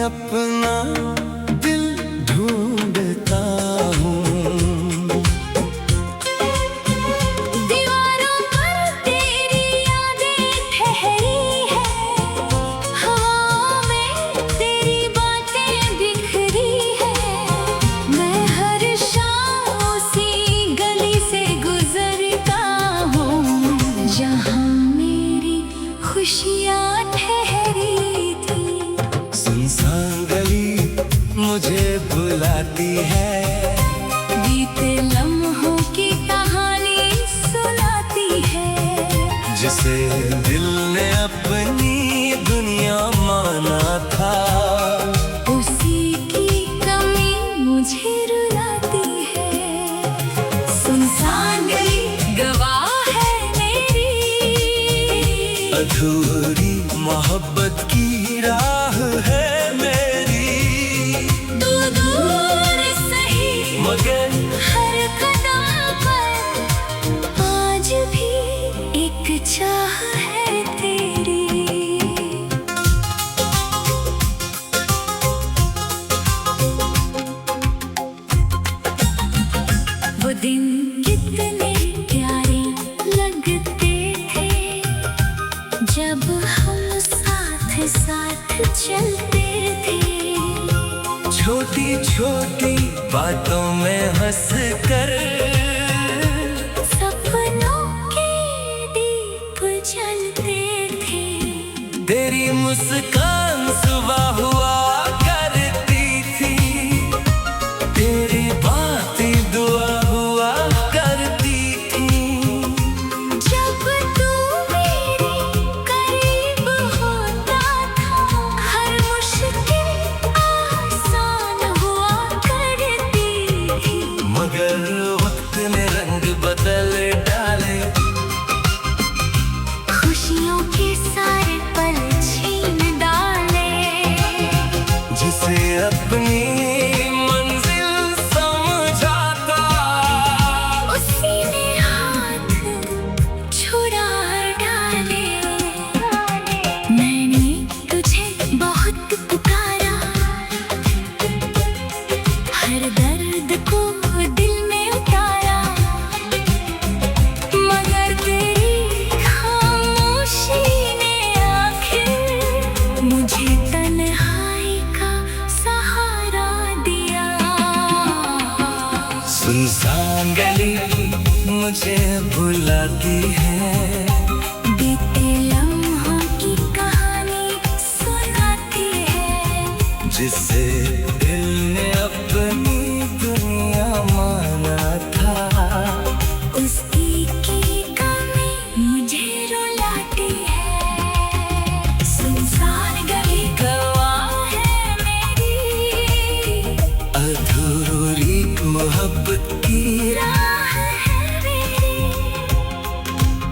अपना दिल ढूंढता हूँ। दीवारों पर तेरी यादें ठहरी है, हवाओं में तेरी बातें बिखरी है। मैं हर शाम उसी गली से गुजरता हूँ जहाँ मेरी खुशियाँ ठहरी थी। सुनसान गली मुझे बुलाती है, बीते लम्हों की कहानी सुनाती है। जिसे दिल ने अपनी दुनिया माना था, उसी की कमी मुझे रुलाती है। सुनसान गली गवाह है मेरी, अधूरी मोहब्बत की राह है मेरी। दूर सही मगर हर कदम पर आज भी एक चाह है तेरी। वो दिन कितने प्यारे लगते थे, जब हम साथ साथ चलते थे। छोटी छोटी बातों में हंस कर सपनों के दीप जलते थे। तेरी मुस्कान सुबह हुआ करती थी, तेरी बातें दुआ हुआ करती थी। जब तू मेरे करीब होता था, हर मुश्किल आसान हुआ करती थी। मगर वक्त ने रंग बदल डाले, खुशियों के सारे पल छीन डाले। जिसे अपनी मंजिल समझा था, उसी ने हाथ छुड़ा डाले। मैंने तुझे बहुत पुकारा, हर दर्द को दिल में उतारा। मगर तेरी खामोशी ने आखिर मुझे तन्हाई का सहारा दिया। सुनसान गली मुझे बुलाती है, बीते लम्हों की कहानी सुनाती है। जिसे दिल ने अपनी दुनिया माना था, उसकी की कमी मुझे रुलाती है। सुनसान गली गवाह है मेरी, अधूरी मोहब्बत की राह है मेरी।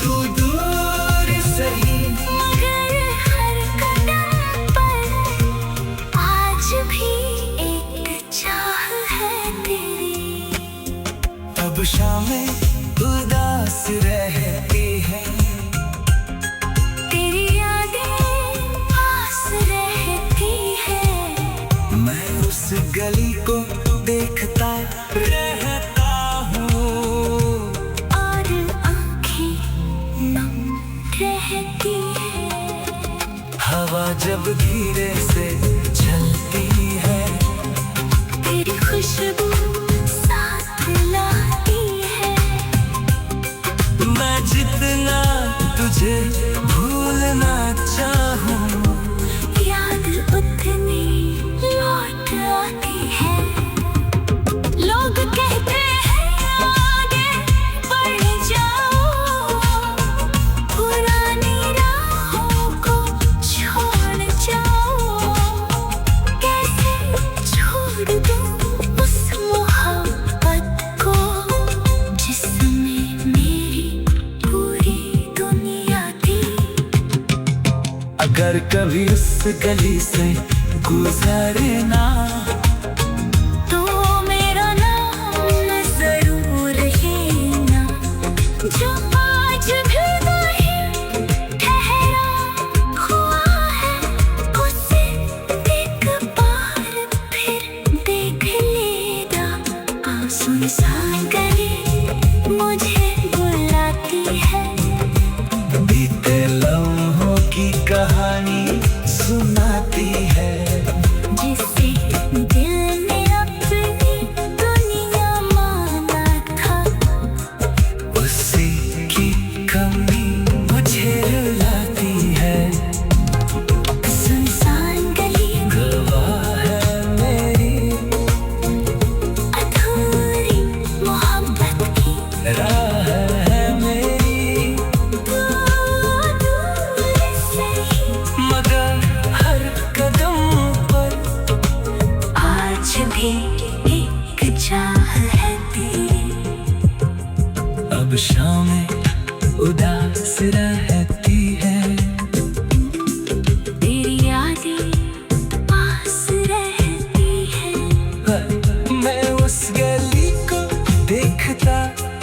तू दूर सही मगर हर कदम पर आज भी एक चाह है तेरी। अब शामें उदास रहती है, तेरी यादें पास रहती है। मैं उस गली को देखता रहता हूँ। और आँखें नम रहती है। हवा जब धीरे से चलती है, तेरी खुशबू साथ लाती है। मैं जितना तुझे भूलना चाहूँ, याद उतनी लौट आती है। लोग कहते हैं आगे बढ़ जाओ, पुरानी राहों को छोड़ जाओ। कैसे छोड़ दूँ उस मोहब्बत को, जिसमें मेरी पूरी दुनिया थी। अगर कभी उस गली से गुजरना, तो मेरा नाम जरूर लेना। जो आज भी नहीं ठहरा हुआ है, उसे एक बार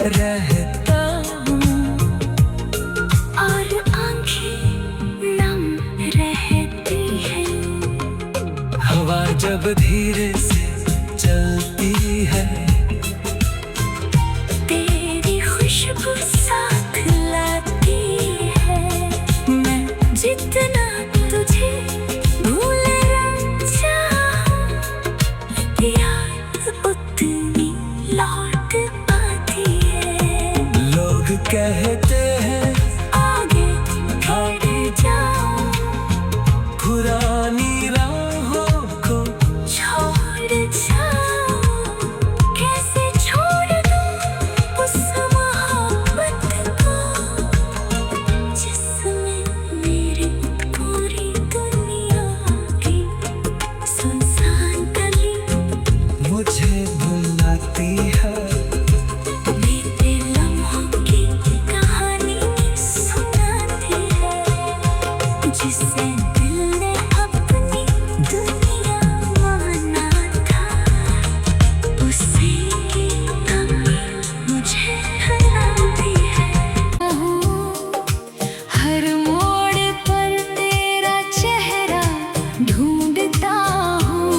रहता हूँ और आंखें नम रहती हैं। हवा जब धीरे से चलती है, तेरी खुशबू साथ लाती है। मैं जितना तुझे भूल जाऊं, याद उतनी लौट आती है। लोग कहते हैं आगे बढ़ जाऊं, पुरानी राहों को छोड़ जाऊं। कैसे छोड़ दूं उस मोहब्बत को, जिसमें मेरी पूरी दुनिया की सुनसान गली मुझे बुलाती है। बीते लम्हों की कहानी सुनाती है, जिसे दिल ने अपनी दुनिया माना था। उसी की कमी मुझे हराती है। हर मोड़ पर तेरा चेहरा ढूंढता हूँ।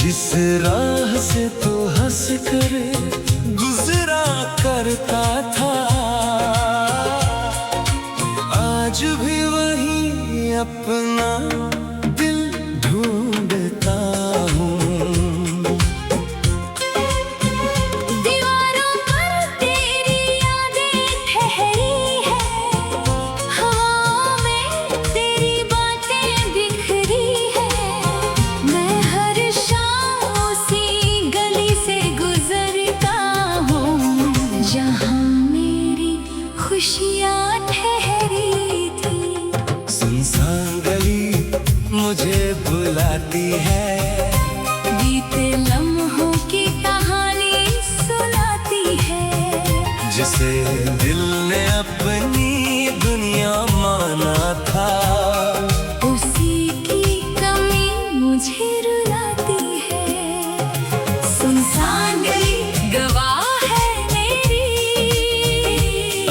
जिस राह से तो हंस कर गुजरा करता था, आज भी वही अपना दिल ढूंढता हूँ। दीवारों पर तेरी यादें ठहरी है, हवाओं में तेरी बातें बिखरी है। मैं हर शाम उसी गली से गुजरता हूँ, जहाँ मेरी खुशियाँ ठहरी थी। सुनसान गली मुझे बुलाती है, बीते लम्हों की कहानी सुनाती है, जिसे दिल ने अपनी दुनिया माना था। उसी की कमी मुझे रुलाती है। सुनसान गली गवाह है मेरी,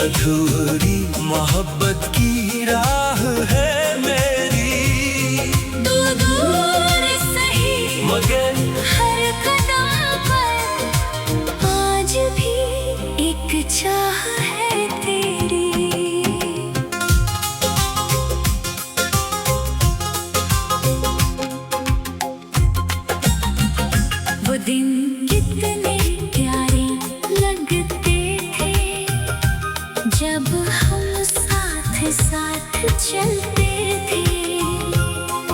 अधूरी मोहब्बत की राह है मेरी, तू दूर सही मगर हर कदम पर आज भी एक चाह है तेरी। वो दिन कितने प्यारे लगते थे, जब हम साथ साथ चलते थे।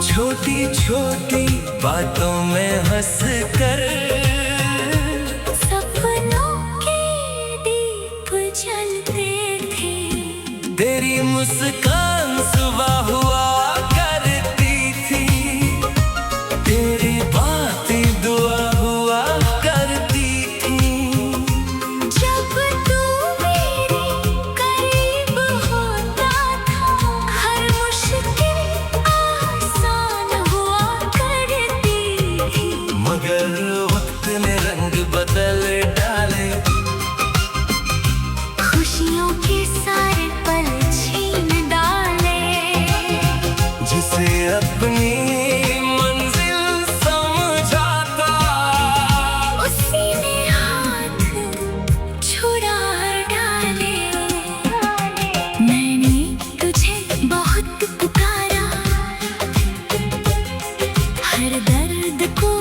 छोटी छोटी बातों में हंस कर सपनों के दीप जलते थे। तेरी मुस्कान सुबह हुआ करती थी, तेरी बातें दुआ हुआ करती थी। जब तू मेरे करीब होता था, हर मुश्किल आसान हुआ करती थी। मगर वक्त ने रंग बदल डाले, खुशियों के सारे पल छीन डाले। जिसे अपनी मंजिल समझाता, उसी ने हाथ छुड़ा डाले। मैंने तुझे बहुत पुकारा, हर दर्द को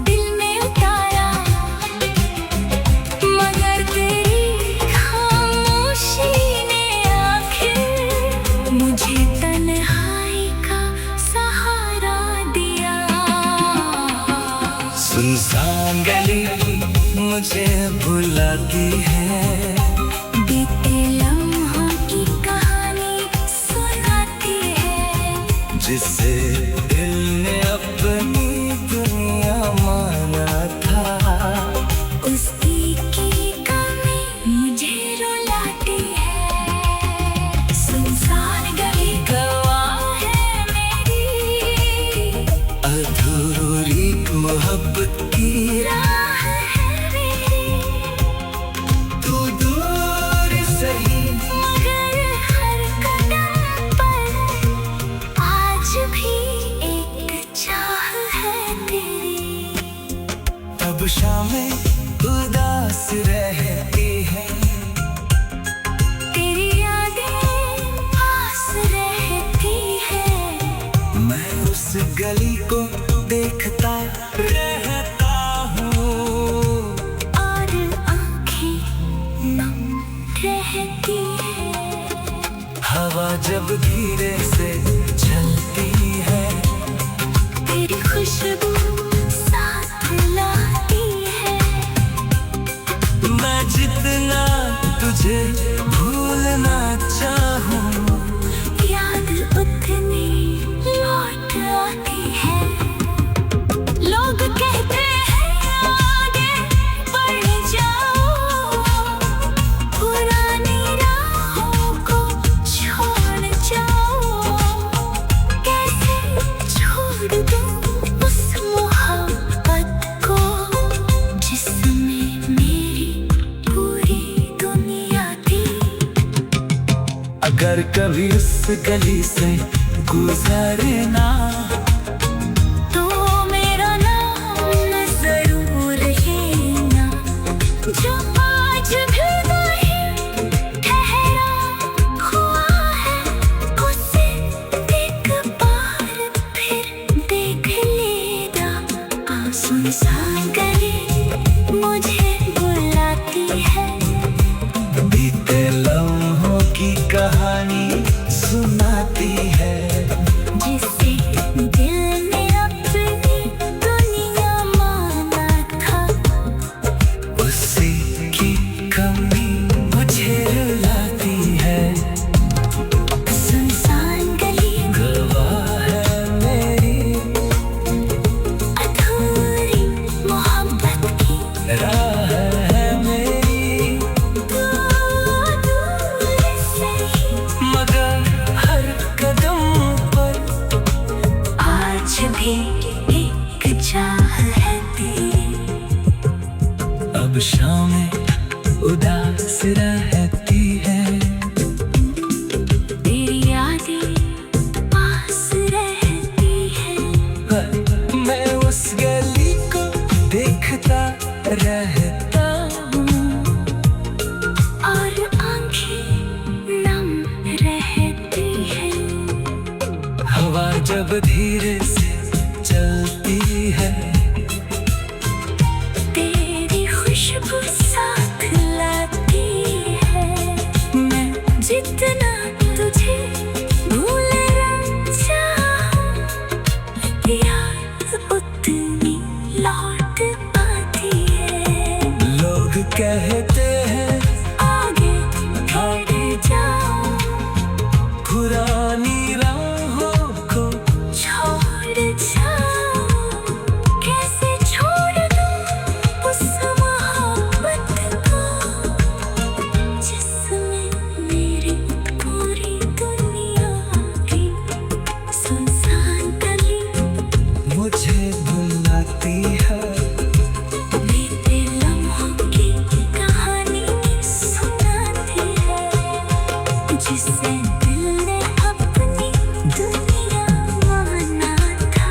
दिल में उतारा, मगर तेरी खामोशी ने आखिर मुझे तन्हाई का सहारा दिया। सुनसान गली मुझे बुलाती है, बीते लम्हों की कहानी सुनाती है, जिसे दिल ने अपनी दुनिया माना था। उसकी की कमी मुझे रुलाती है। सुनसान गली गवाह है मेरी, अधूरी मोहब्बत की राह है मेरी। गली को देखता रहता हूँ और आंखें नम रहती है। हवा जब धीरे से चलती है तेरी खुशबू साथ लाती है। मैं जितना तुझे भूलना चाहूँ याद उतनी लौट आती है। लोग कहते हैं आगे बढ़ जाओ, पुरानी राहों को छोड़ जाओ। कैसे छोड़ दूं उस मोहब्बत को जिसमें मेरी पूरी दुनिया थी। अगर कभी उस गली से गुजरना तो मेरा नाम जरूर लेना, जो आज भी नहीं ठहरा हुआ है, उसे एक बार फिर देख लेना। सुनसान गली मुझे बुलाती है। बीते लम्हों की कहानी सुनाती है जिसे दिल ने अपनी दुनिया माना था, उसी की कमी मुझे रुलाती है। सुनसान गली गवाह है मेरी अधूरी मोहब्बत की राह है मेरी, दूर से ही मगर हर कदम पर आज भी एक चाह है तेरी। अब शामें उदास रहती है तेरी यादें पास रहती है। मैं उस गली को देखता रहता हूँ और आंखें नम रहती है। हवा जब धीरे से चलती है तेरी खुशबू साथ लाती है। मैं जितना तुझे भूलना चाहूं, याद उतनी लौट आती है। लोग कहते हैं आगे बढ़ जाओ, पुरानी राहों को छोड़ जाओ। कैसे छोड़ दूं उस मोहब्बत को जिसमें मेरी पूरी दुनिया थी। सुनसान गली मुझे बुलाती है बीते लम्हों की कहानी सुनाती है, जिसे दिल ने अपनी दुनिया माना था,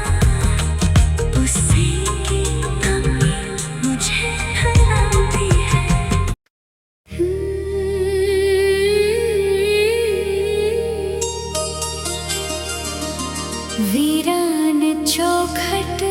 उसी की कमी मुझे रुलाती है। वीरान चौखट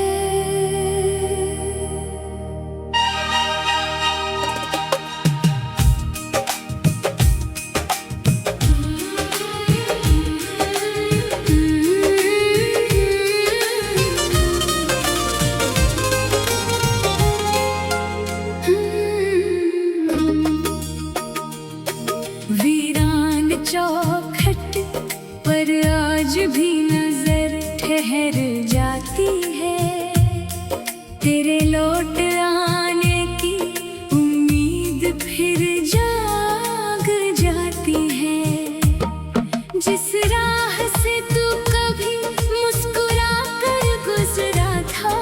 वीरान चौखट पर आज भी नजर ठहर जाती है। तेरे लौट आने की उम्मीद फिर जाग जाती है। जिस राह से तू कभी मुस्कुरा कर गुजरा था,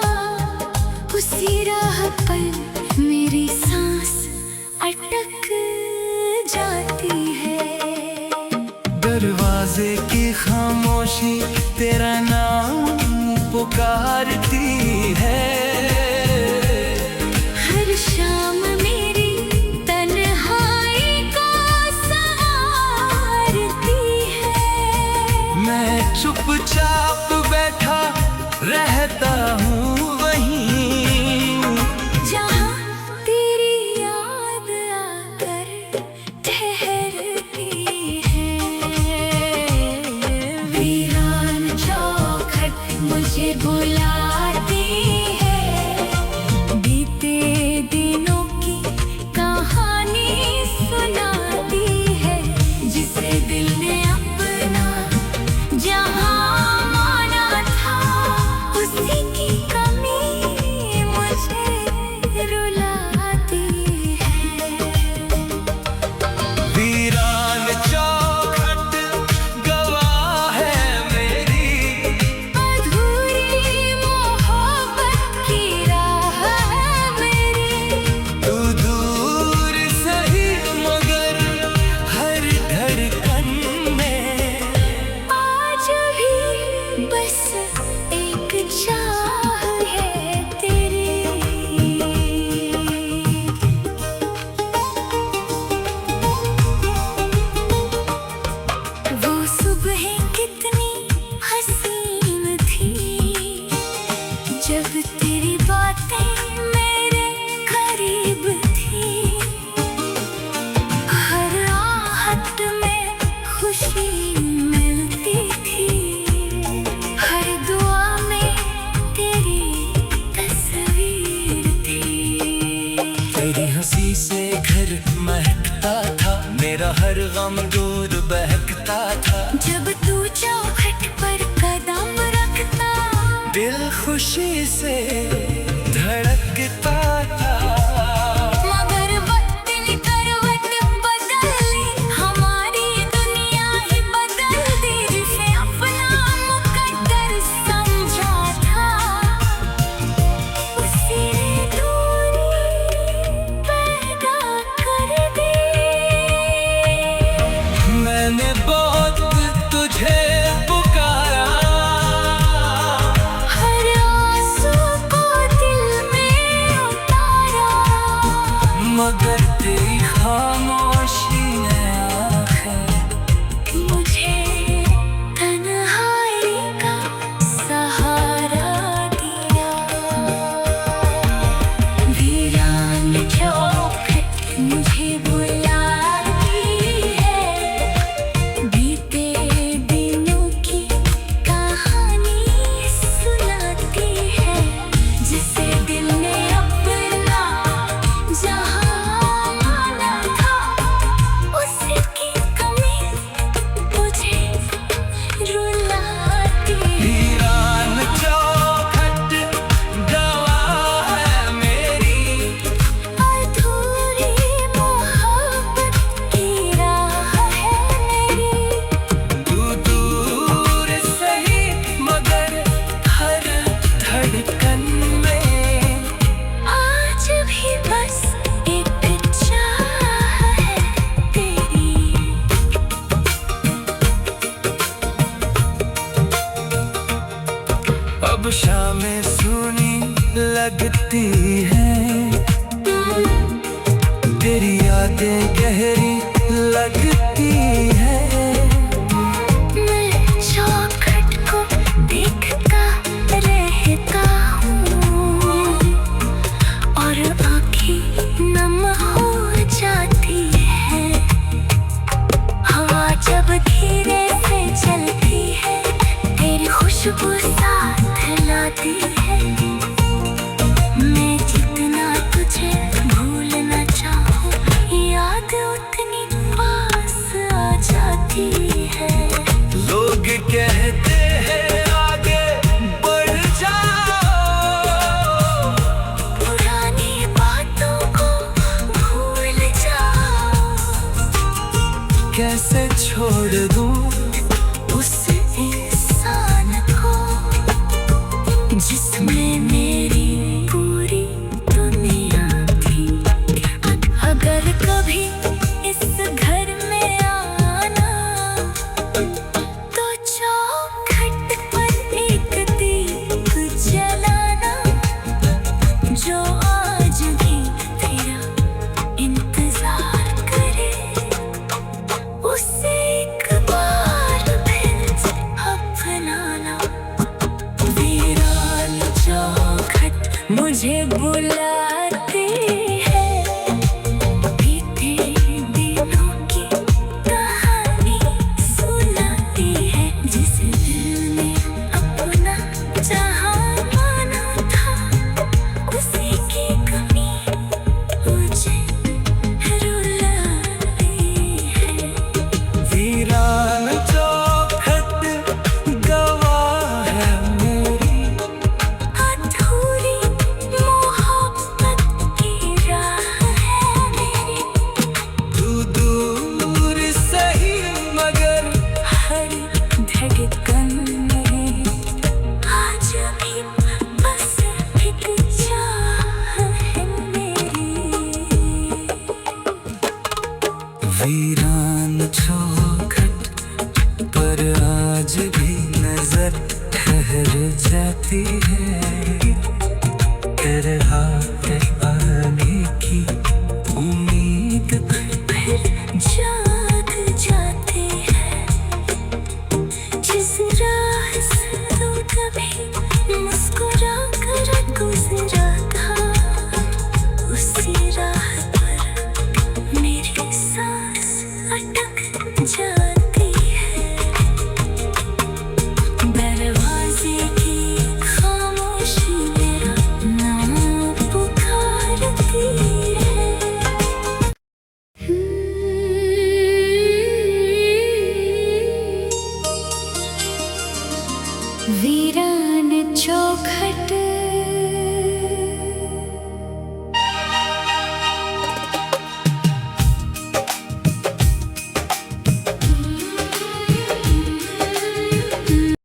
उसी राह पर मेरी सांस अटक जाती है। दरवाजे की खामोशी तेरा नाम पुकारती है। हर शाम मेरी तन्हाई को संवारती है। मैं चुपचाप बैठा रहता हूँ वहीं जहाँ तेरी याद आकर ठहरती है। वीरान चौखट मुझे बुलाती है, बीते दिनों की कहानी सुनाती है, जिसे दिल ने अपना जहाँ माना था, उसी की कमी मुझे रुलाती है। वीरान चौखट गवाह है मेरी, अधूरी मोहब्बत की राह है मेरी। तू दूर सही मगर हर धड़कन में आज भी बस एक चाह है तेरी। वो सुबह कितनी हसीन थी, जब तेरी बातें मेरे करीब थी। हर आहट में खुशी मिलती थी, हर दुआ में तेरी तस्वीर थी। तेरी हंसी से घर महकता था, मेरा हर गम दूर बहकता था। जब तू चौखट पर कदम रखता, दिल खुशी से धड़कता था। मगर बदली करवट बदली, हमारी दुनिया ही बदल दी। जिसे अपना मुकद्दर समझा था, उसी ने दूरी पैदा कर दी। मैंने बहुत तुझे पुकारा, हर आंसू को दिल में उतारा, मगर तेरी खामोशी ने आखिर मुझे तन्हाई का सहारा दिया। वीरान चौखट मुझे बुलाती है, बीते दिनों की कहानी सुनाती है, जिसे दिल ने अपना जहाँ माना था, उसकी कमी मुझे रुलाती है। वीरान चौखट गवाह है मेरी, अधूरी मोहब्बत की राह है मेरी। तू दूर सही मगर हर धड़कन में आज भी बस एक चाह है तेरी। अब शामें सुनी लगती हैं, तेरी यादें गहरी लगती हैं। मैं चौखट को देखता रहता हूँ, और आँखें नम हो जाती है। हवा जब धीरे से चलती है, तेरी खुशबू साथ लाती है। मैं जितना तुझे भूलना चाहूँ, याद उतनी पास आ जाती है। लोग कहते हैं आगे बढ़ जाओ, पुरानी बातों को भूल जाओ। कैसे छोड़ दूँ उस इंसान को जिस धड़कन में आज भी बस एक चाह है मेरी। वीरान चौखट पर आज भी नजर ठहर जाती है।